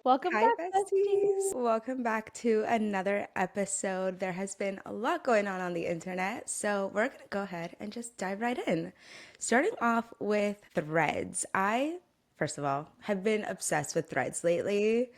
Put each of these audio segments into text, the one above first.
Welcome Hi, back, besties. besties. Welcome back to another episode. There has been a lot going on the internet, so we're going to go ahead and just dive right in. Starting off with threads. First of all, have been obsessed with threads lately.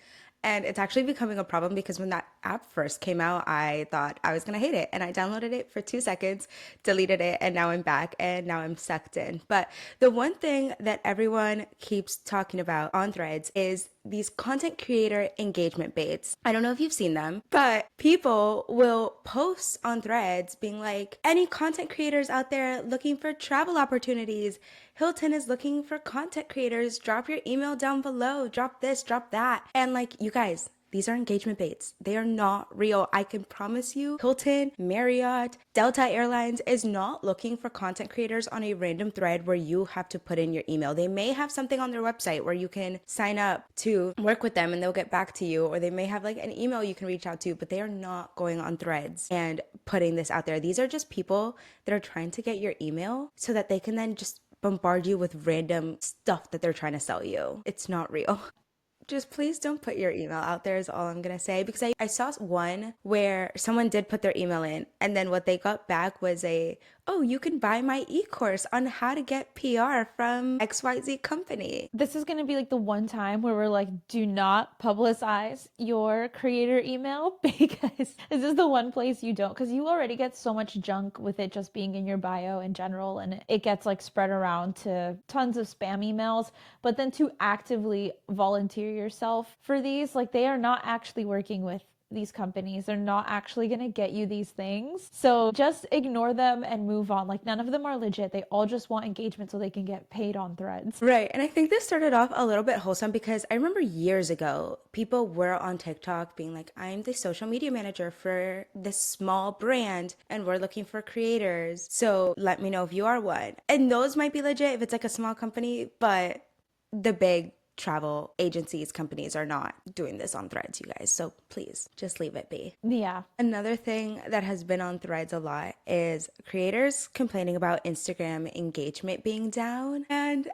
And it's actually becoming a problem because when that app first came out, I thought I was going to hate it. And I downloaded it for 2 seconds, deleted it, and now I'm back and now I'm sucked in. But the one thing that everyone keeps talking about on threads is these content creator engagement baits. I don't know if you've seen them, but people will post on threads being like, any content creators out there looking for travel opportunities? Hilton is looking for content creators. Drop your email down below. Drop this, drop that. And like, you guys, these are engagement baits. They are not real. I can promise you, Hilton, Marriott, Delta Airlines is not looking for content creators on a random thread where you have to put in your email. They may have something on their website where you can sign up to work with them and they'll get back to you, or they may have like an email you can reach out to, but they are not going on threads and putting this out there. These are just people that are trying to get your email so that they can then just bombard you with random stuff that they're trying to sell you. It's not real. Just please don't put your email out there is all I'm gonna say, because I saw one where someone did put their email in and then what they got back was oh, you can buy my e-course on how to get PR from XYZ company. This is going to be like the one time where we're like, do not publicize your creator email because this is the one place you don't, because you already get so much junk with it just being in your bio in general, and it gets like spread around to tons of spam emails. But then to actively volunteer yourself for these, like they are not actually working with these companies. They're not actually going to get you these things. So just ignore them and move on. Like none of them are legit. They all just want engagement so they can get paid on threads. Right. And I think this started off a little bit wholesome because I remember years ago, people were on TikTok being like, I'm the social media manager for this small brand and we're looking for creators. So let me know if you are one. And those might be legit if it's like a small company, but the big travel agencies, companies are not doing this on threads, you guys. So please just leave it be. Yeah. Another thing that has been on threads a lot is creators complaining about Instagram engagement being down. And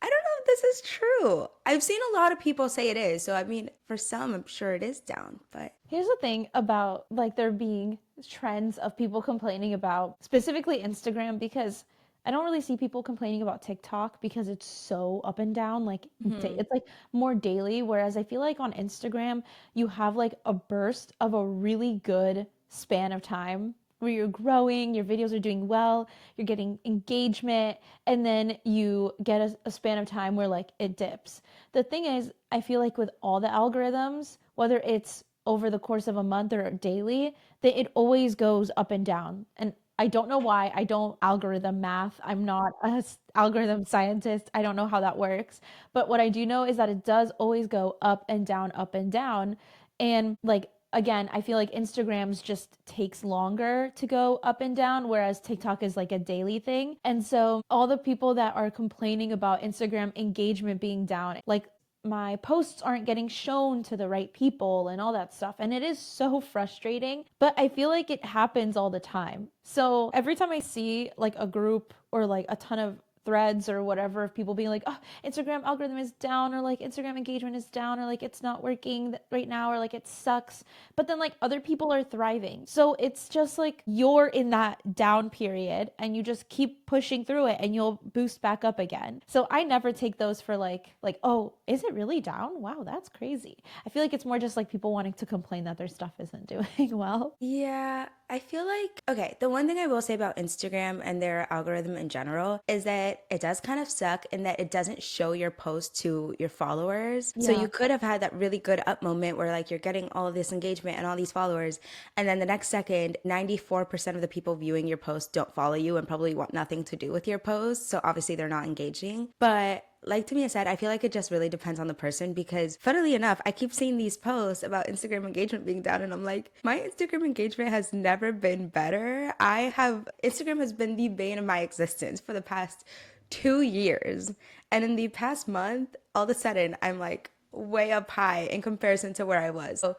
I don't know if this is true. I've seen a lot of people say it is. So, I mean, for some, I'm sure it is down, but Here's the thing about like there being trends of people complaining about specifically Instagram, because I don't really see people complaining about TikTok because it's so up and down. Like mhm. it's like more daily. Whereas I feel like on Instagram, you have like a burst of a really good span of time where you're growing, your videos are doing well, you're getting engagement, and then you get a span of time where like it dips. The thing is, I feel like with all the algorithms, whether it's over the course of a month or daily, that it always goes up and down. And I don't know why. I don't algorithm math. I'm not a algorithm scientist. I don't know how that works. But what I do know is that it does always go up and down, up and down. And like again, I feel like Instagram's just takes longer to go up and down, whereas TikTok is like a daily thing. And so all the people that are complaining about Instagram engagement being down, like my posts aren't getting shown to the right people and all that stuff. And it is so frustrating, but I feel like it happens all the time. So every time I see like a group or like a ton of threads or whatever of people being like, oh, Instagram algorithm is down, or like Instagram engagement is down, or like it's not working right now, or like it sucks. But then like other people are thriving. So it's just like you're in that down period and you just keep pushing through it and you'll boost back up again. So I never take those for like, oh, is it really down? Wow, that's crazy. I feel like it's more just like people wanting to complain that their stuff isn't doing well. Yeah, I feel like, okay, the one thing I will say about Instagram and their algorithm in general is that it does kind of suck in that it doesn't show your post to your followers. So Yeah. you could have had that really good up moment where like you're getting all of this engagement and all these followers. And then the next second, 94% of the people viewing your post don't follow you and probably want nothing to do with your post. So obviously they're not engaging. But like Tamia said, I feel like it just really depends on the person because, funnily enough, I keep seeing these posts about Instagram engagement being down, and I'm like, my Instagram engagement has never been better. Instagram has been the bane of my existence for the past 2 years. And in the past month, all of a sudden, I'm like way up high in comparison to where I was. So,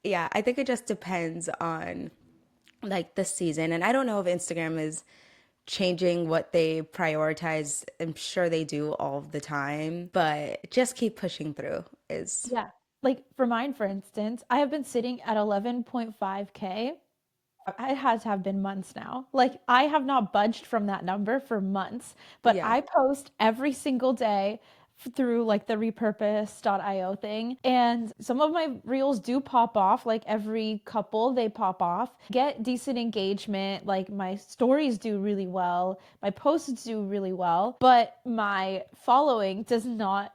yeah, I think it just depends on like the season. And I don't know if Instagram is changing what they prioritize. I'm sure they do all the time, but just keep pushing through is Yeah. like for mine, for instance, I have been sitting at 11.5K. It has have been months now. Like I have not budged from that number for months, but Yeah. I post every single day through like the repurpose.io thing. And some of my reels do pop off, like every couple they pop off, get decent engagement. Like my stories do really well, my posts do really well, but my following does not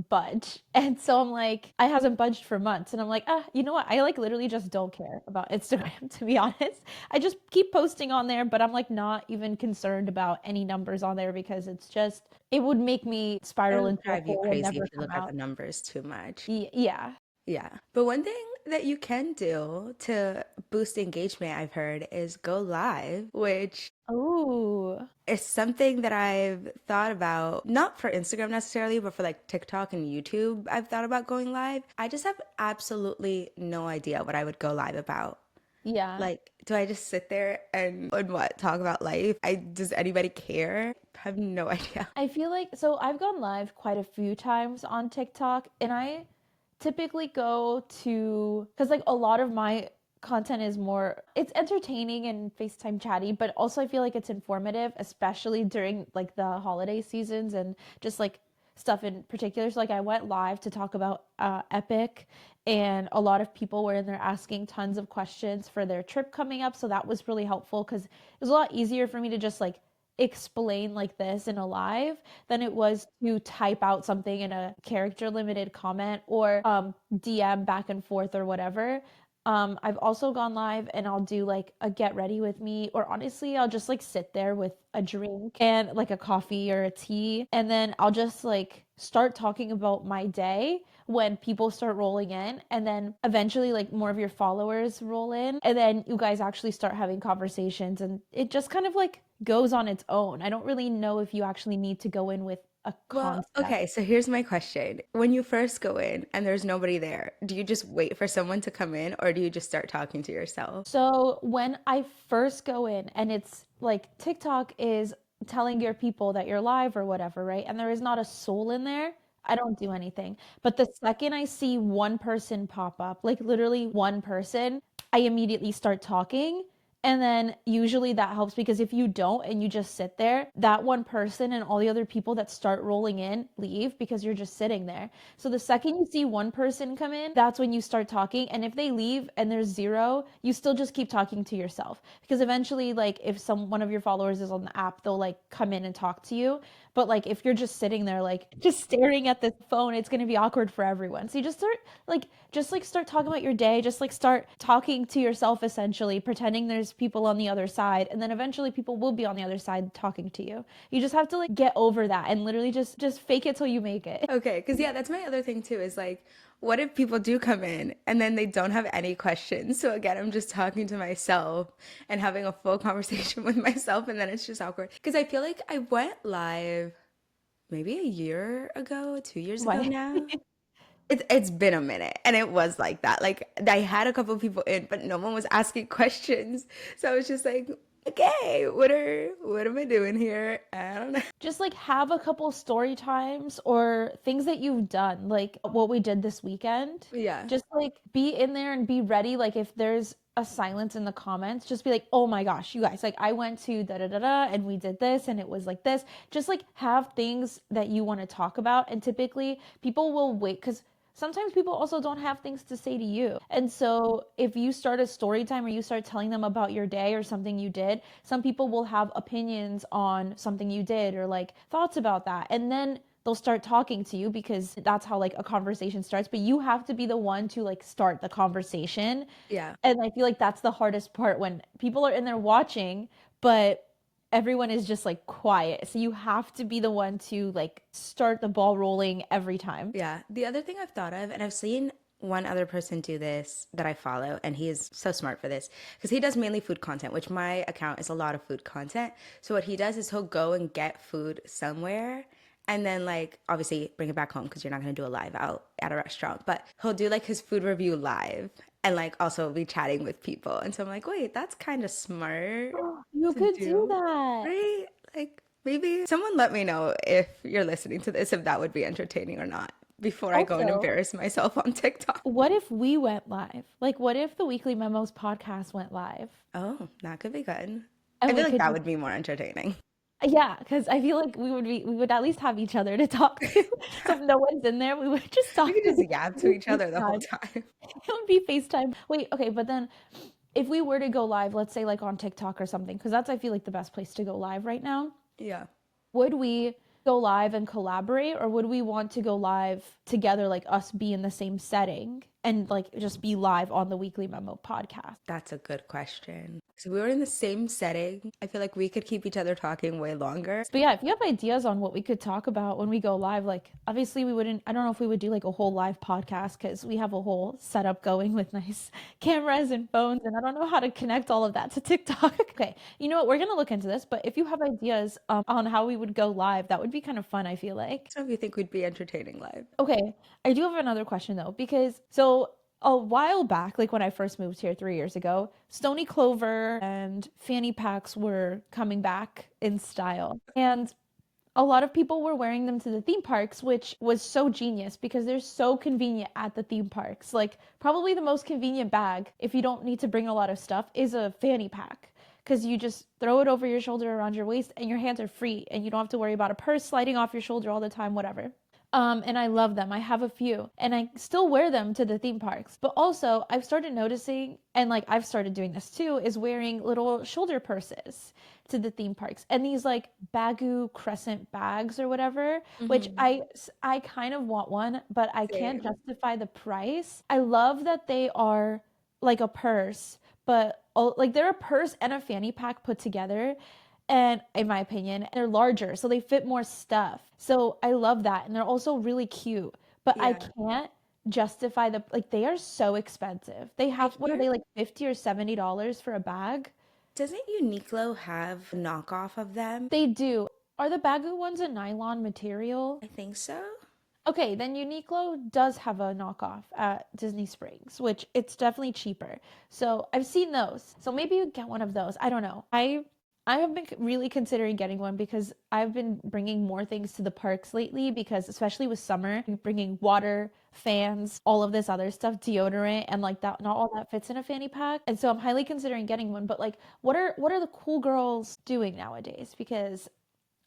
budge. And so I'm like, I hasn't budged for months. And I'm like, you know what? I like literally just don't care about Instagram, to be honest. I just keep posting on there, but I'm like not even concerned about any numbers on there because it's just, it would make me It spiral would into a drive you hole and crazy if never you come look at out. the numbers too much. Yeah. Yeah. But one thing that you can do to boost engagement, I've heard, is go live, which Oh, is something that I've thought about, not for Instagram necessarily, but for like TikTok and YouTube. I've thought about going live. I just have absolutely no idea what I would go live about. yeah. Like, do I just sit there and what, talk about life? Does anybody care? I have no idea. I feel like so I've gone live quite a few times on TikTok and I typically go to because like a lot of my content is more it's entertaining and FaceTime chatty, but also I feel like it's informative, especially during like the holiday seasons and just like stuff in particular. So like I went live to talk about Epic and a lot of people were in there asking tons of questions for their trip coming up. So that was really helpful because it was a lot easier for me to just like explain like this in a live than it was to type out something in a character limited comment or DM back and forth or whatever. I've also gone live and I'll do like a get ready with me, or honestly, I'll just like sit there with a drink and like a coffee or a tea, and then I'll just like start talking about my day when people start rolling in, and then eventually, like more of your followers roll in, and then you guys actually start having conversations, and it just kind of like goes on its own. I don't really know if you actually need to go in with a Well, concept. okay, so here's my question. When you first go in and there's nobody there, do you just wait for someone to come in or do you just start talking to yourself? So when I first go in and it's like TikTok is telling your people that you're live or whatever, right? And there is not a soul in there, I don't do anything. But the second I see one person pop up, like literally one person, I immediately start talking. And then usually that helps because if you don't and you just sit there, that one person and all the other people that start rolling in leave because you're just sitting there. So the second you see one person come in, that's when you start talking. And if they leave and there's zero, you still just keep talking to yourself. Because eventually, like if some one of your followers is on the app, they'll like come in and talk to you. But like if you're just sitting there like just staring at the phone, it's gonna be awkward for everyone. So you just like start talking about your day, just like start talking to yourself essentially, pretending there's people on the other side, and then eventually people will be on the other side talking to you. You just have to like get over that and literally just fake it till you make it. Okay, because yeah, that's my other thing too is like, what if people do come in and then they don't have any questions? So again, I'm just talking to myself and having a full conversation with myself, and then it's just awkward. Because I feel like I went live maybe a year ago, 2 years ago Right. now. It's been a minute, and it was like that. Like I had a couple of people in, but no one was asking questions. So I was just like, okay, what am I doing here? I don't know. Just like have a couple story times or things that you've done, like what we did this weekend. Yeah. Just like be in there and be ready. Like if there's a silence in the comments, just be like, oh my gosh, you guys, like I went to da da da da and we did this and it was like this. Just like have things that you want to talk about. And typically people will wait because sometimes people also don't have things to say to you. And so if you start a story time or you start telling them about your day or something you did, some people will have opinions on something you did or like thoughts about that. And then they'll start talking to you because that's how like a conversation starts, but you have to be the one to like start the conversation. Yeah. And I feel like that's the hardest part when people are in there watching, but everyone is just like quiet. So you have to be the one to like start the ball rolling every time. Yeah. The other thing I've thought of, and I've seen one other person do this that I follow, and he is so smart for this because he does mainly food content, which my account is a lot of food content. So what he does is he'll go and get food somewhere and then like obviously bring it back home because you're not going to do a live out at a restaurant, but he'll do like his food review live and like also be chatting with people. And so I'm like, wait, that's kind of smart You to could do do, that. right? Like maybe someone let me know if you're listening to this, if that would be entertaining or not. before I go and Also, embarrass myself on TikTok. what if we went live? Like, what if the Weekly Memos podcast went live? Oh, that could be good. I And feel we like could that just, would be more entertaining. yeah, because I feel like we would at least have each other to talk to. So if no one's in there, we would just We talk could to just the yap to each other the whole FaceTime. time. It would be FaceTime. Wait, okay, but then if we were to go live, let's say like on TikTok or something, because that's I feel like the best place to go live right now. Yeah. Would we go live and collaborate, or would we want to go live together, like us be in the same setting and like just be live on the Weekly Memo podcast? That's a good question. So we were in the same setting. I feel like we could keep each other talking way longer. But yeah, if you have ideas on what we could talk about when we go live, like obviously we wouldn't, I don't know if we would do like a whole live podcast because we have a whole setup going with nice cameras and phones, and I don't know how to connect all of that to TikTok. Okay, you know what? We're gonna look into this, but if you have ideas on how we would go live, that would be kind of fun, I feel like. So if you think we'd be entertaining live. Okay, I do have another question though, because so a while back, like when I first moved here 3 years ago, Stony Clover and fanny packs were coming back in style. And a lot of people were wearing them to the theme parks, which was so genius because they're so convenient at the theme parks. Like, probably the most convenient bag, if you don't need to bring a lot of stuff, is a fanny pack. Because you just throw it over your shoulder around your waist and your hands are free and you don't have to worry about a purse sliding off your shoulder all the time, whatever. And I love them. I have a few and I still wear them to the theme parks. But also, I've started noticing, and like I've started doing this too, is wearing little shoulder purses to the theme parks and these like bagu crescent bags or whatever, which Hmm. I kind of want one, but I can't Same. justify the price. I love that they are like a purse, but like they're a purse and a fanny pack put together, and in my opinion they're larger so they fit more stuff, so I love that, and they're also really cute, but I Yeah. can't justify the, like they are so expensive. They I have, what are hear. they, like $50 or $70 for a bag? Doesn't Uniqlo have a knockoff of them? They do. Are the bagu ones a nylon material? I think so. Okay, then Uniqlo does have a knockoff at Disney Springs, which it's definitely cheaper. So I've seen those. So maybe you get one of those. I don't know. I have been really considering getting one because I've been bringing more things to the parks lately because especially with summer, you're bringing water, fans, all of this other stuff, deodorant, and like that not all that fits in a fanny pack. And so I'm highly considering getting one, but like what are the cool girls doing nowadays? Because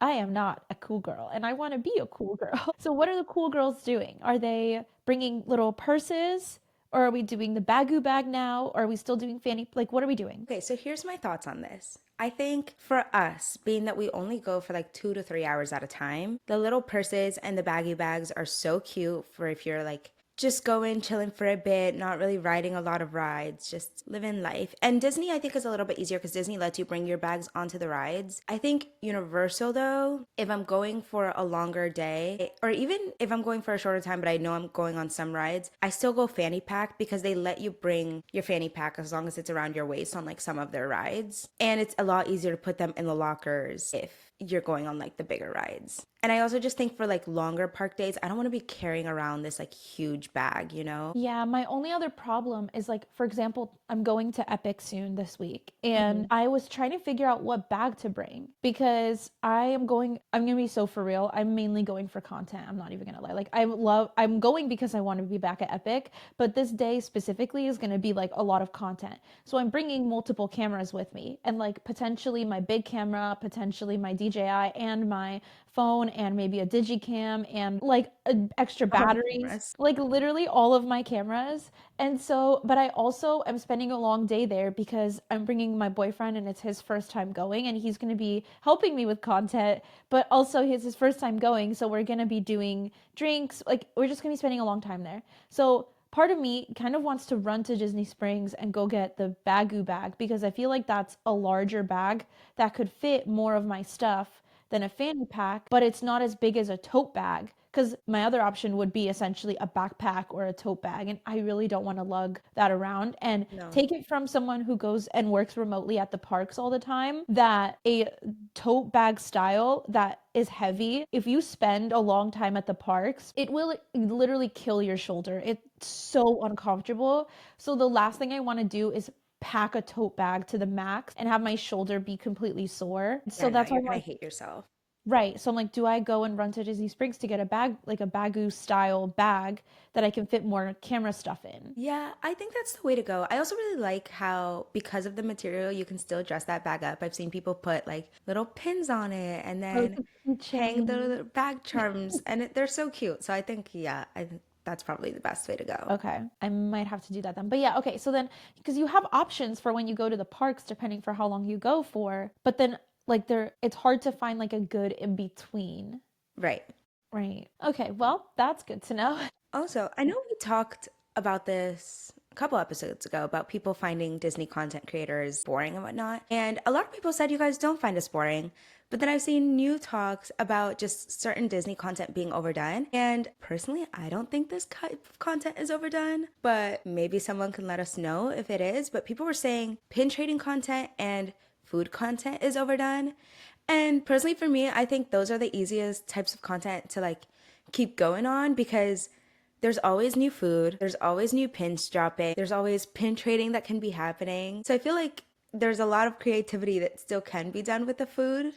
I am not a cool girl and I want to be a cool girl. So, what are the cool girls doing? Are they bringing little purses? Or are we doing the bagu bag now? Or are we still doing fanny? Like, what are we doing? Okay, so here's my thoughts on this. I think for us, being that we only go for like 2 to 3 hours at a time, the little purses and the baggy bags are so cute for if you're like just going, chilling for a bit, not really riding a lot of rides, just living life. And Disney, I think, is a little bit easier because Disney lets you bring your bags onto the rides. I think Universal, though, if I'm going for a longer day, or even if I'm going for a shorter time, but I know I'm going on some rides, I still go fanny pack because they let you bring your fanny pack as long as it's around your waist on like some of their rides. And it's a lot easier to put them in the lockers if you're going on like the bigger rides. And I also just think for like longer park days, I don't want to be carrying around this like huge bag, you know? Yeah, my only other problem is like, for example, I'm going to Epic soon this week, and Hmm. I was trying to figure out what bag to bring because I'm gonna be so for real. I'm mainly going for content. I'm not even gonna lie. Like, I'm going because I want to be back at Epic, but this day specifically is gonna be like a lot of content. So I'm bringing multiple cameras with me, and like potentially my big camera, potentially my DJI, and my phone, and maybe a digicam, and like extra All the batteries, cameras. like literally all of my cameras. And so, but I also am spending a long day there because I'm bringing my boyfriend and it's his first time going and he's going to be helping me with content, but also it's his first time going, so we're going to be doing drinks, like we're just going to be spending a long time there. So part of me kind of wants to run to Disney Springs and go get the bagu bag because I feel like that's a larger bag that could fit more of my stuff than a fanny pack, but it's not as big as a tote bag. Because my other option would be essentially a backpack or a tote bag, and I really don't want to lug that around and No. take it from someone who goes and works remotely at the parks all the time. That a tote bag style that is heavy, if you spend a long time at the parks, it will literally kill your shoulder. It's so uncomfortable. So the last thing I want to do is pack a tote bag to the max and have my shoulder be completely sore. Yeah, So no, that's why you're I'm gonna like, hate yourself. Right. So I'm like, do I go and run to Disney Springs to get a bag, like a bagu style bag that I can fit more camera stuff in? Yeah, I think that's the way to go. I also really like how, because of the material, you can still dress that bag up. I've seen people put like little pins on it and Oh, it's then a hang the keychain. little bag charms, and they're so cute. So I think, yeah, I think that's probably the best way to go. Okay, I might have to do that then. But yeah, okay. So then, because you have options for when you go to the parks, depending for how long you go for. But then, like, it's hard to find like a good in between. Right. Right. Okay. Well, that's good to know. Also, I know we talked about this a couple episodes ago about people finding Disney content creators boring and whatnot. And a lot of people said you guys don't find us boring. But then I've seen new talks about just certain Disney content being overdone. And personally, I don't think this type of content is overdone, but maybe someone can let us know if it is. But people were saying pin trading content and food content is overdone. And personally, for me, I think those are the easiest types of content to like keep going on because there's always new food, there's always new pins dropping, there's always pin trading that can be happening. So I feel like there's a lot of creativity that still can be done with the food,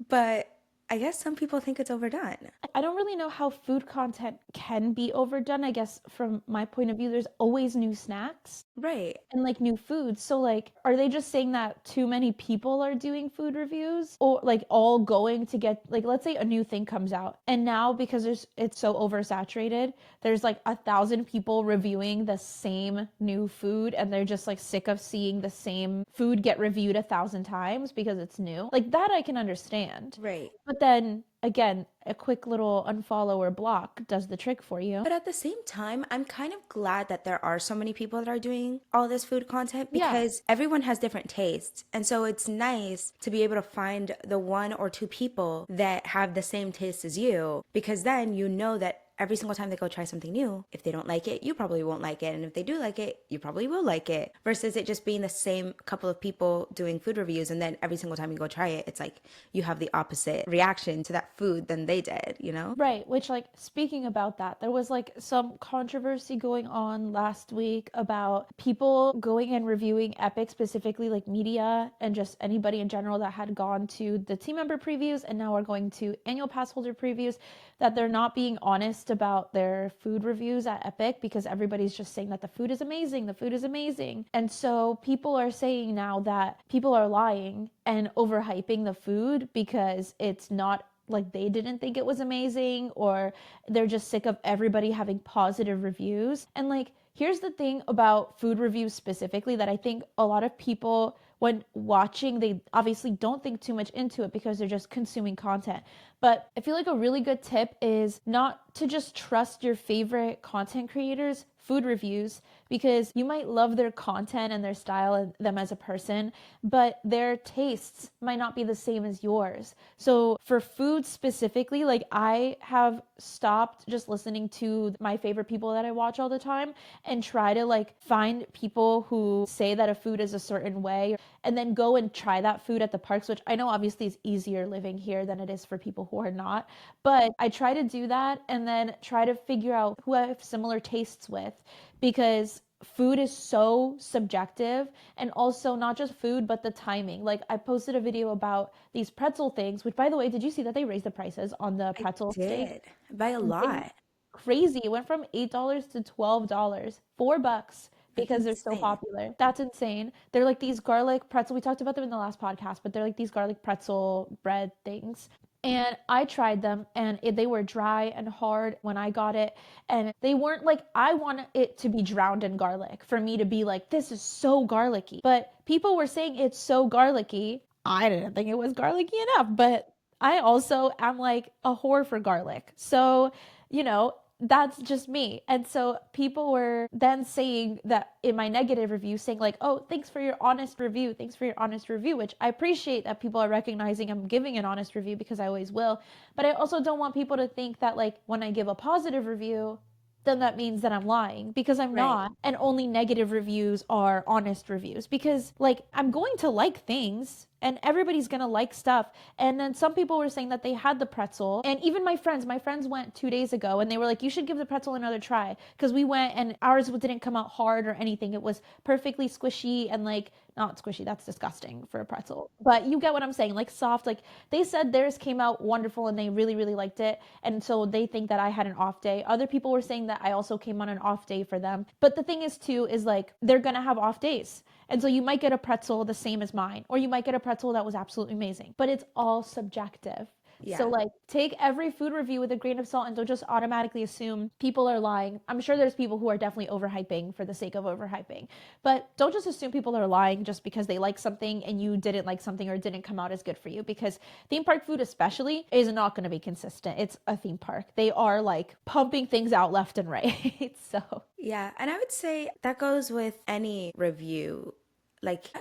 but I guess some people think it's overdone. I don't really know how food content can be overdone. I guess from my point of view, there's always new snacks Right. and like new foods. So like are they just saying that too many people are doing food reviews or like all going to get like let's say a new thing comes out and now because it's so oversaturated, there's like 1,000 people reviewing the same new food and they're just like sick of seeing the same food get reviewed 1,000 times because it's new. Like that I can understand. Right. But then again, a quick little unfollow or block does the trick for you. But at the same time, I'm kind of glad that there are so many people that are doing all this food content Yeah. because everyone has different tastes. And so it's nice to be able to find the one or two people that have the same taste as you because then you know that every single time they go try something new, if they don't like it, you probably won't like it. And if they do like it, you probably will like it. Versus it just being the same couple of people doing food reviews. And then every single time you go try it, it's like you have the opposite reaction to that food than they did, you know? Right, which like speaking about that, there was like some controversy going on last week about people going and reviewing Epic, specifically like media and just anybody in general that had gone to the team member previews and now are going to annual pass holder previews, that they're not being honest about their food reviews at Epic because everybody's just saying that the food is amazing, the food is amazing. And so people are saying now that people are lying and overhyping the food because it's not like they didn't think it was amazing or they're just sick of everybody having positive reviews. And like here's the thing about food reviews specifically that I think a lot of people when watching they obviously don't think too much into it because they're just consuming content. But I feel like a really good tip is not to just trust your favorite content creators food reviews because you might love their content and their style and them as a person, but their tastes might not be the same as yours. So for food specifically, like I have stopped just listening to my favorite people that I watch all the time and try to like find people who say that a food is a certain way and then go and try that food at the parks, which I know obviously is easier living here than it is for people who are not. But I try to do that and then try to figure out who I have similar tastes with because food is so subjective and also not just food but the timing. Like I posted a video about these pretzel things, which by the way, did you see that they raised the prices on the I pretzel steak? did by a Something lot. crazy. It went from $8 to $12, $4 That's because they're so insane. popular. That's insane. They're like these garlic pretzel. We talked about them in the last podcast, but they're like these garlic pretzel bread things. And I tried them and they were dry and hard when I got it. And they weren't like, I want it to be drowned in garlic for me to be like, this is so garlicky. But people were saying it's so garlicky. I didn't think it was garlicky enough, but I also am like a whore for garlic. So, you know, that's just me. And so people were then saying that in my negative review, saying like, oh, thanks for your honest review. Thanks for your honest review, which I appreciate that people are recognizing I'm giving an honest review because I always will. But I also don't want people to think that like when I give a positive review, then that means that I'm lying because I'm Right. not. And only negative reviews are honest reviews because, like, I'm going to like things and everybody's gonna like stuff. And then some people were saying that they had the pretzel, and even my friends went 2 days ago and they were like, you should give the pretzel another try because we went and ours didn't come out hard or anything. It was perfectly squishy and like not squishy, that's disgusting for a pretzel. But you get what I'm saying, like soft, like they said theirs came out wonderful and they really, really liked it. And so they think that I had an off day. Other people were saying that I also came on an off day for them. But the thing is, too, is like they're gonna have off days. And so you might get a pretzel the same as mine, or you might get a pretzel that was absolutely amazing. But it's all subjective. So, Yeah. like, take every food review with a grain of salt and don't just automatically assume people are lying. I'm sure there's people who are definitely overhyping for the sake of overhyping, but don't just assume people are lying just because they like something and you didn't like something or it didn't come out as good for you. Because theme park food, especially, is not going to be consistent. It's a theme park. They are like pumping things out left and right. So, Yeah, and I would say that goes with any review. Like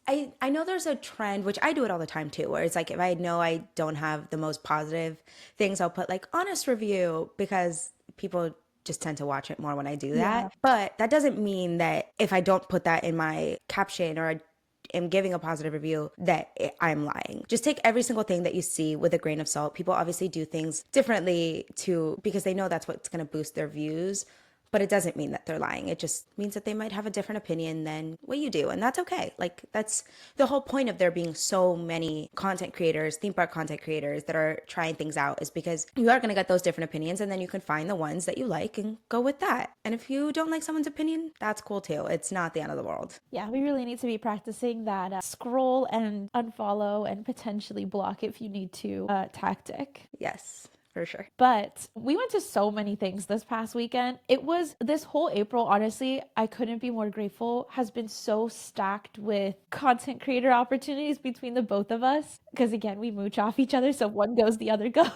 I know there's a trend, which I do it all the time too, where it's like if I know I don't have the most positive things, I'll put like honest review because people just tend to watch it more when I do that. yeah. But that doesn't mean that if I don't put that in my caption or I am giving a positive review that I'm lying. Just take every single thing that you see with a grain of salt. People obviously do things differently to because they know that's what's going to boost their views, but it doesn't mean that they're lying. It just means that they might have a different opinion than what you do. And that's okay. Like, that's the whole point of there being so many content creators, theme park content creators that are trying things out is because you are going to get those different opinions. And then you can find the ones that you like and go with that. And if you don't like someone's opinion, that's cool too. It's not the end of the world. Yeah, we really need to be practicing that scroll and unfollow and potentially block if you need to tactic. Yes, for sure. But we went to so many things this past weekend. It was this whole April, honestly, I couldn't be more grateful, has been so stacked with content creator opportunities between the both of us. Because again, we mooch off each other, so one goes, the other goes.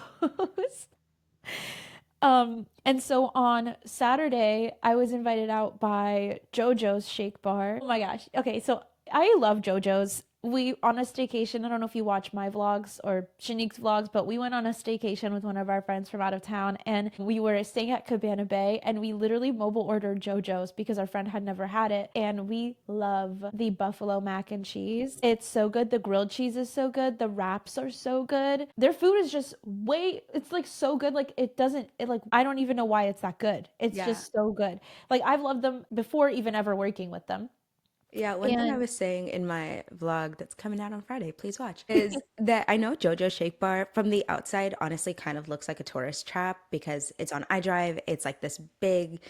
And so on Saturday, I was invited out by JoJo's Shake Bar. Oh my gosh. Okay, so I love JoJo's. We on a staycation. I don't know if you watch my vlogs or Shaneck's vlogs, but we went on a staycation with one of our friends from out of town, and we were staying at Cabana Bay, and we literally mobile ordered JoJo's because our friend had never had it, and we love the buffalo mac and cheese. It's so good. The grilled cheese is so good. The wraps are so good. Their food is just it's like so good. Like it doesn't. It like I don't even know why it's that good. It's Yeah. just so good. Like I've loved them before even ever working with them. Yeah, one thing I And was saying in my vlog that's coming out on Friday, please watch, is that I know JoJo Shake Bar from the outside honestly kind of looks like a tourist trap because it's on iDrive. It's like this big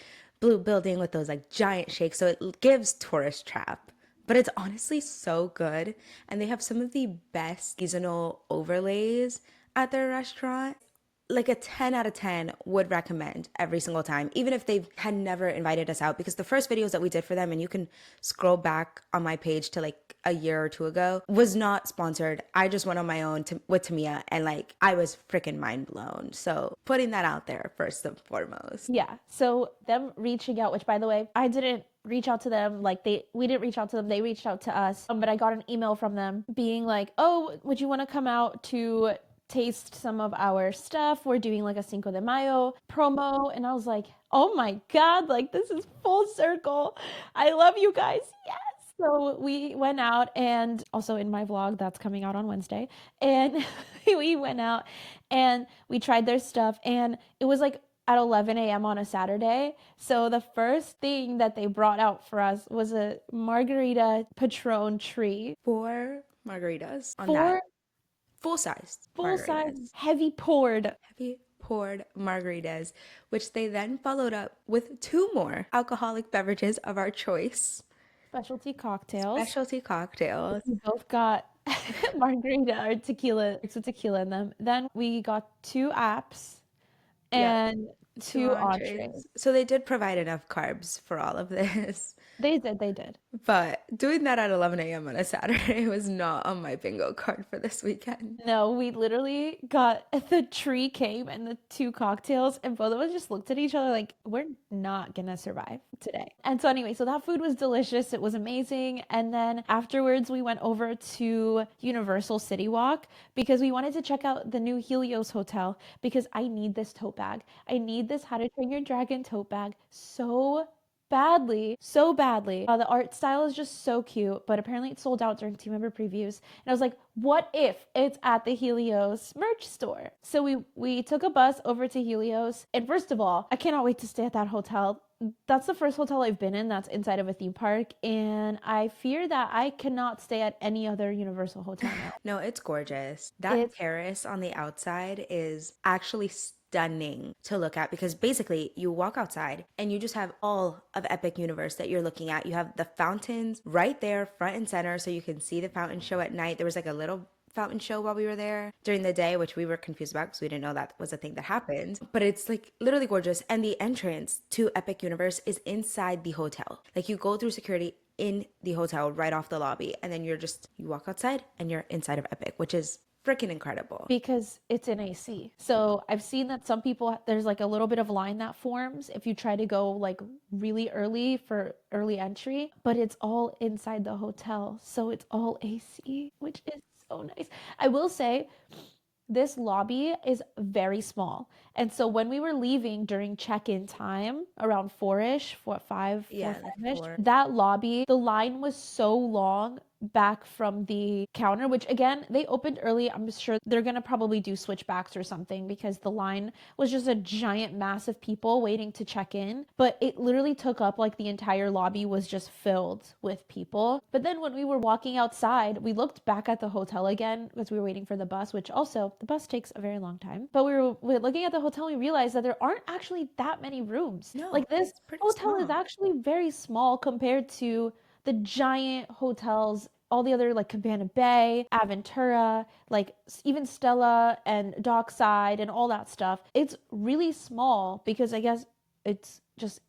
blue building with those like giant shakes. So it gives tourist trap, but it's honestly so good. And they have some of the best seasonal overlays at their restaurant. Like a 10 out of 10 would recommend every single time, even if they had never invited us out. Because the first videos that we did for them, and you can scroll back on my page to like a year or two ago, was not sponsored. I just went on my own with Timea, and like I was freaking mind blown. So putting that out there first and foremost. yeah, so them reaching out, which by the way, I didn't reach out to them. Like we didn't reach out to them. They reached out to us. But I got an email from them being like, "Oh, would you want to come out to taste some of our stuff? We're doing like a Cinco de Mayo promo." And I was like, "Oh my God, like this is full circle. I love you guys." Yes. So we went out, and also in my vlog that's coming out on Wednesday, and we went out and we tried their stuff, and it was like at 11 a.m. on a Saturday. So the first thing that they brought out for us was a margarita Patron tree. 4 margaritas on that. Four Full-sized full size, margaritas. heavy poured Heavy poured margaritas, which they then followed up with 2 more alcoholic beverages of our choice. specialty cocktails. Specialty cocktails. We both got margarita or tequila, mixed with tequila in them. Then we got two apps Yep. and Two two entrees. entrees. So they did provide enough carbs for all of this. They did, they did. But doing that at 11 a.m. on a Saturday was not on my bingo card for this weekend. No, we literally got the tree came and the two cocktails, and both of us just looked at each other like, we're not gonna survive today. And so, anyway, so that food was delicious. It was amazing. And then afterwards, we went over to Universal City Walk because we wanted to check out the new Helios Hotel because I need this tote bag. I need this How to Train Your Dragon tote bag so badly, so badly. The art style is just so cute, but apparently it sold out during team member previews. And I was like, what if it's at the Helios merch store? So we took a bus over to Helios. And first of all, I cannot wait to stay at that hotel. That's the first hotel I've been in that's inside of a theme park, and I fear that I cannot stay at any other Universal hotel now. No, it's gorgeous. That It's terrace on the outside is actually stunning to look at because basically you walk outside and you just have all of Epic Universe that you're looking at. You have the fountains right there, front and center, so you can see the fountain show at night. There was like a little fountain show while we were there during the day, which we were confused about because we didn't know that was a thing that happened. But it's like literally gorgeous. And the entrance to Epic Universe is inside the hotel. Like you go through security in the hotel right off the lobby, and then you walk outside and you're inside of Epic, which is freaking incredible. because it's in AC. So I've seen that some people, there's like a little bit of line that forms if you try to go like really early for early entry, but it's all inside the hotel. So it's all AC, which is so nice. I will say, this lobby is very small. And so when we were leaving during check-in time, around 4-ish, 5, Yeah, 5-ish, for that lobby, the line was so long back from the counter, which again, they opened early. I'm sure they're gonna probably do switchbacks or something because the line was just a giant mass of people waiting to check in. But it literally took up like the entire lobby was just filled with people. But then when we were walking outside, we looked back at the hotel again because we were waiting for the bus, which also the bus takes a very long time. But we were looking at the hotel and we realized that there aren't actually that many rooms. no, Like this it's pretty hotel is small. actually very small compared to the giant hotels, all the other like Cabana Bay, Aventura, like even Stella and Dockside and all that stuff. It's really small because I guess it's just,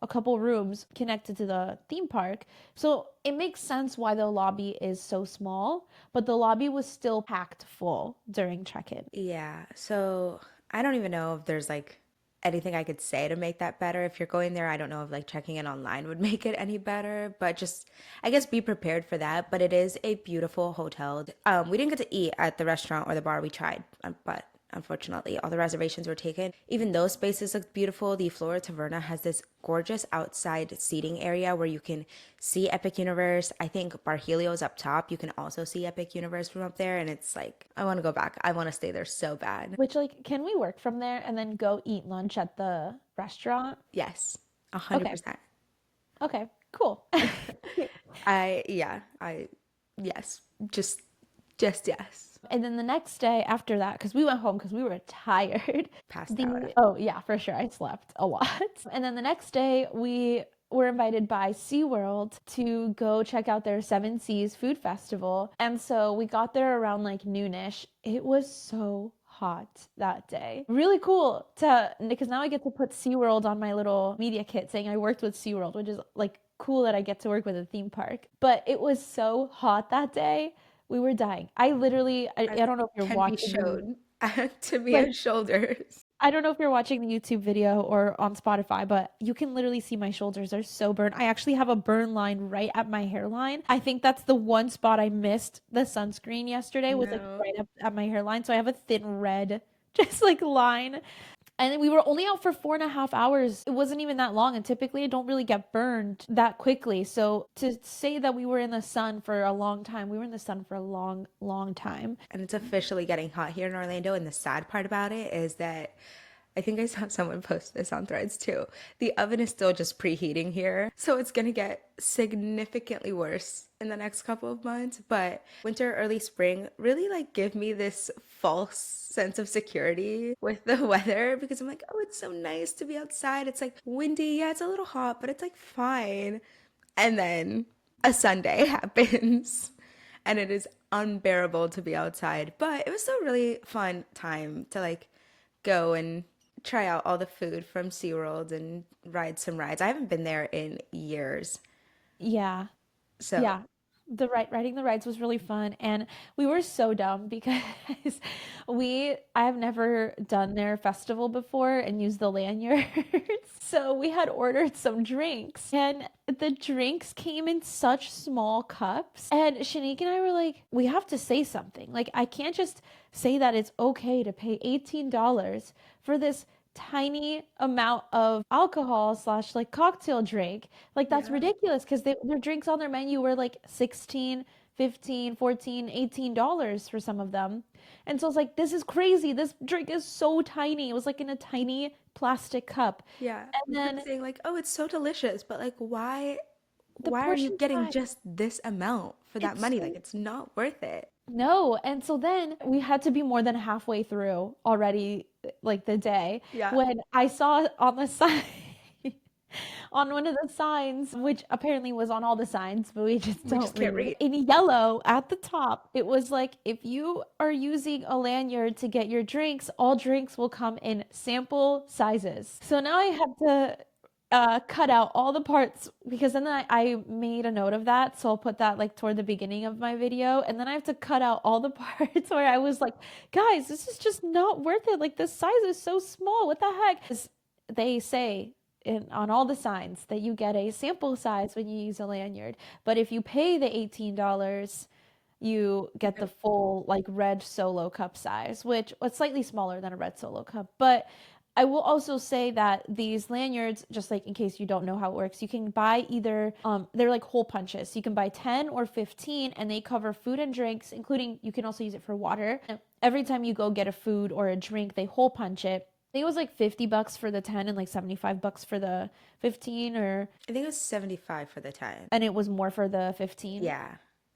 a couple rooms connected to the theme park. So it makes sense why the lobby is so small, but the lobby was still packed full during check-in. Yeah, so I don't even know if there's like anything I could say to make that better. If you're going there, I don't know if like checking in online would make it any better, but just I guess be prepared for that. But it is a beautiful hotel. We didn't get to eat at the restaurant or the bar we tried, but unfortunately, all the reservations were taken. Even those spaces look beautiful. The Flora Taverna has this gorgeous outside seating area where you can see Epic Universe. I think Bar Helios up top, you can also see Epic Universe from up there. And it's like, I want to go back. I want to stay there so bad. Which, like, can we work from there and then go eat lunch at the restaurant? Yes, Okay. 100%. Okay. Cool. I, yes, just yes. And then the next day after that, because we went home because we were tired. Passed out. Oh yeah, for sure. I slept a lot. And then the next day we were invited by SeaWorld to go check out their Seven Seas Food Festival. And so we got there around like noonish. It was so hot that day. Really cool because now I get to put SeaWorld on my little media kit saying I worked with SeaWorld, which is like cool that I get to work with a theme park. But it was so hot that day. We were dying. I literally, I As don't know it if you're can be watching showed to me like as shoulders. I don't know if you're watching the YouTube video or on Spotify, but you can literally see my shoulders are so burned. I actually have a burn line right at my hairline. I think that's the one spot I missed the sunscreen yesterday was like No. right up at my hairline. So I have a thin red just like line. And then we were only out for 4.5 hours. It wasn't even that long. And typically I don't really get burned that quickly. So to say that we were in the sun for a long time, we were in the sun for a long, long time. And it's officially getting hot here in Orlando. And the sad part about it is that I think I saw someone post this on Threads too. The oven is still just preheating here. So it's going to get significantly worse in the next couple of months. But winter, early spring really like give me this false sense of security with the weather because I'm like, oh, it's so nice to be outside. It's like windy. Yeah, it's a little hot, but it's like fine. And then a Sunday happens and it is unbearable to be outside. But it was still a really fun time to like go and try out all the food from SeaWorld and ride some rides. I haven't been there in years. Yeah. So, Yeah, riding the rides was really fun, and we were so dumb because I have never done their festival before and used the lanyards. So we had ordered some drinks, and the drinks came in such small cups. And Shanique and I were like, we have to say something. Like, I can't just say that it's okay to pay $18 for this tiny amount of alcohol slash like cocktail drink. Like that's Yeah. ridiculous because their drinks on their menu were like 16, 15, 14, $18 for some of them. And so it's like, this is crazy. This drink is so tiny. It was like in a tiny plastic cup. Yeah. And We kept then saying like, "Oh, it's so delicious," but like the why are you portion getting size, just this amount for that it's money? Like so it's not worth it. no. And so then we had to be more than halfway through already, like the day, Yeah. when I saw on the side, on one of the signs, which apparently was on all the signs, but we just We just don't can't read it. read. In yellow at the top, it was like, if you are using a lanyard to get your drinks, all drinks will come in sample sizes. So now I have to cut out all the parts because then I made a note of that. So I'll put that like toward the beginning of my video. And then I have to cut out all the parts where I was like, guys, this is just not worth it. Like, this size is so small. What the heck? 'Cause they say on all the signs that you get a sample size when you use a lanyard. But if you pay the $18, you get the full like red solo cup size, which was slightly smaller than a red solo cup. But I will also say that these lanyards, just like in case you don't know how it works, you can buy either they're like hole punches. So you can buy 10 or 15 and they cover food and drinks, including you can also use it for water. Every time you go get a food or a drink, they hole punch it. I think it was like $50 for the 10 and like $75 for the 15, or I think it was 75 for the 10. and it was more for the 15. Yeah.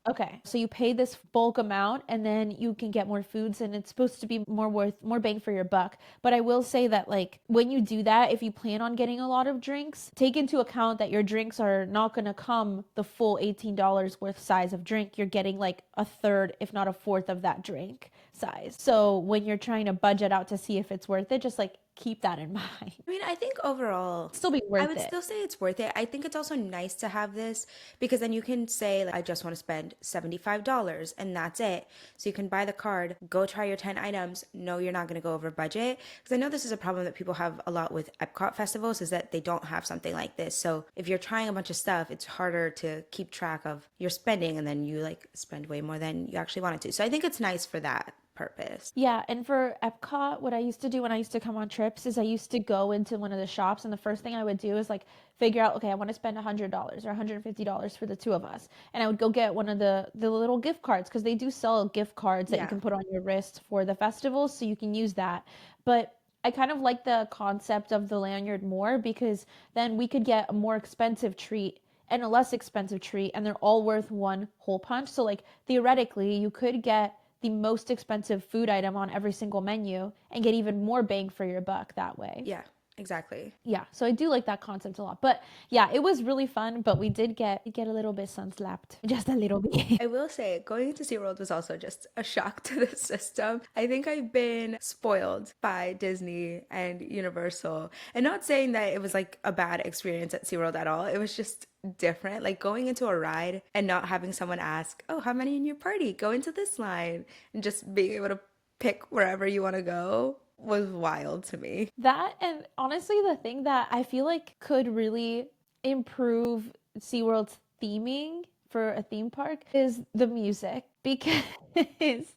Okay. So you pay this bulk amount and then you can get more foods and it's supposed to be more bang for your buck. But I will say that like when you do that, if you plan on getting a lot of drinks, take into account that your drinks are not going to come the full $18 worth size of drink. You're getting like a third, if not a fourth of that drink size. So when you're trying to budget out to see if it's worth it, just like keep that in mind. I mean, I think overall, Still be I worth would it. still say it's worth it. I think it's also nice to have this because then you can say, like, I just want to spend $75 and that's it. So you can buy the card, go try your 10 items. No, you're not going to go over budget. Because I know this is a problem that people have a lot with Epcot festivals is that they don't have something like this. So if you're trying a bunch of stuff, it's harder to keep track of your spending and then you like spend way more than you actually wanted to. So I think it's nice for that purpose. Yeah, and for Epcot, what I used to do when I used to come on trips is I used to go into one of the shops, and the first thing I would do is like figure out, okay, I want to spend $100 or $150 for the two of us, and I would go get one of the little gift cards because they do sell gift cards that you Yeah. can put on your wrist for the festival, so you can use that. But I kind of like the concept of the lanyard more because then we could get a more expensive treat and a less expensive treat, and they're all worth one hole punch. So like theoretically, you could get the most expensive food item on every single menu and get even more bang for your buck that way. Yeah, exactly. Yeah, so I do like that concept a lot. But yeah, it was really fun, but we did get a little bit sun slapped. Just a little bit. I will say, going into SeaWorld was also just a shock to the system. I think I've been spoiled by Disney and Universal. And not saying that it was like a bad experience at SeaWorld at all. It was just different. Like going into a ride and not having someone ask, "Oh, how many in your party? Go into this line." And just being able to pick wherever you want to go was wild to me. That, and honestly, the thing that I feel like could really improve SeaWorld's theming for a theme park is the music because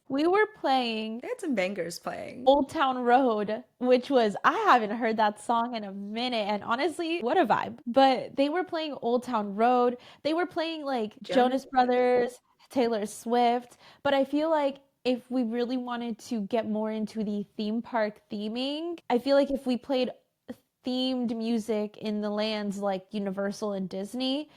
we were playing They had some bangers playing. Old Town Road, which was, I haven't heard that song in a minute. And honestly, what a vibe. But they were playing Old Town Road. They were playing like Jonas Jonas Brothers. Brothers, Taylor Swift. But I feel like if we really wanted to get more into the theme park theming, I feel like if we played themed music in the lands like Universal and Disney,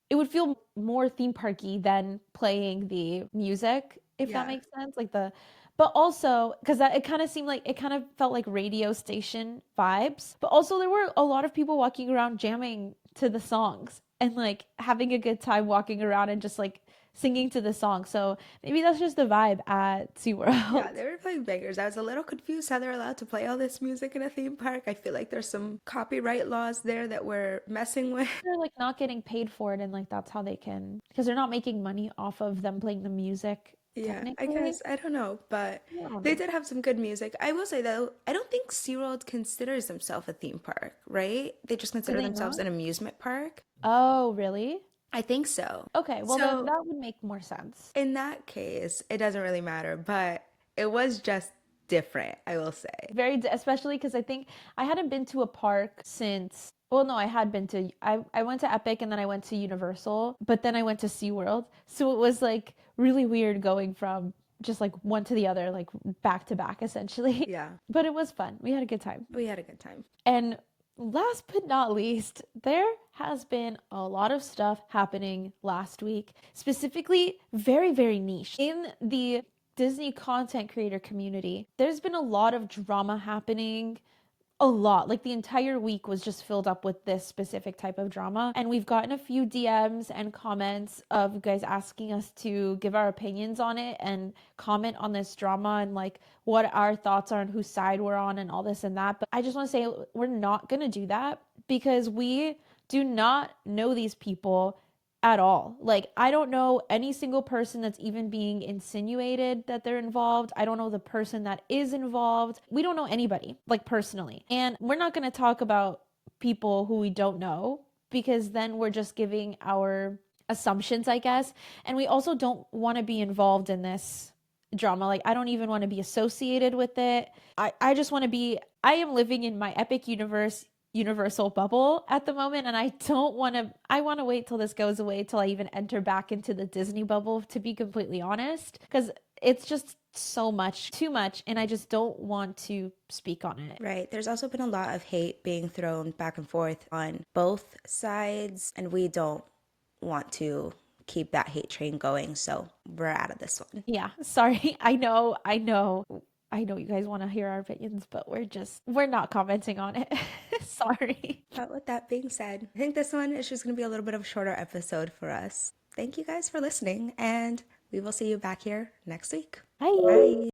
it would feel more theme parky than playing the music, if that Yeah. makes sense. Like the, but also because that it kind of seemed like it kind of felt like radio station vibes. But also there were a lot of people walking around jamming to the songs and like having a good time walking around and just like singing to the song. So maybe that's just the vibe at Yeah, SeaWorld. they were playing bangers. I was a little confused how they're allowed to play all this music in a theme park. I feel like there's some copyright laws there that we're messing with. They're like not getting paid for it and like that's how they can because they're not making money off of them playing the music Yeah, I technically. guess. I don't know, but I don't they know. did have some good music. I will say though, I don't think SeaWorld considers themselves a theme park, right? They just Do consider they themselves not? an amusement park. Oh, really? I think so. Okay, well then So that would make more sense. in that case, it doesn't really matter, but it was just different, I will say. Especially because I think I hadn't been to a park since. Well, no, I had been to. I went to Epic and then I went to Universal, but then I went to SeaWorld. So it was like really weird going from just like one to the other, like back to back essentially. Yeah, But it was fun. We had a good time. we had a good time. And last but not least, there has been a lot of stuff happening last week, specifically very, very niche. In the Disney content creator community, there's been a lot of drama happening. A lot. Like the entire week was just filled up with this specific type of drama. And we've gotten a few DMs and comments of guys asking us to give our opinions on it and comment on this drama and like what our thoughts are and whose side we're on and all this and that. But I just want to say we're not going to do that because we do not know these people at all. Like, I don't know any single person that's even being insinuated that they're involved. I don't know the person that is involved. We don't know anybody, like, personally. And we're not going to talk about people who we don't know because then we're just giving our assumptions, I guess. And we also don't want to be involved in this drama. Like, I don't even want to be associated with it. I just want to be, I am living in my epic universal bubble at the moment, and I want to wait till this goes away till I even enter back into the Disney bubble, to be completely honest, because it's just so much too much and I just don't want to speak on it. Right. There's also been a lot of hate being thrown back and forth on both sides, and we don't want to keep that hate train going, so we're out of this one. Yeah, sorry. I know you guys want to hear our opinions, but we're not commenting on it. Sorry. But with that being said, I think this one is just going to be a little bit of a shorter episode for us. Thank you guys for listening, and we will see you back here next week. Bye. Bye.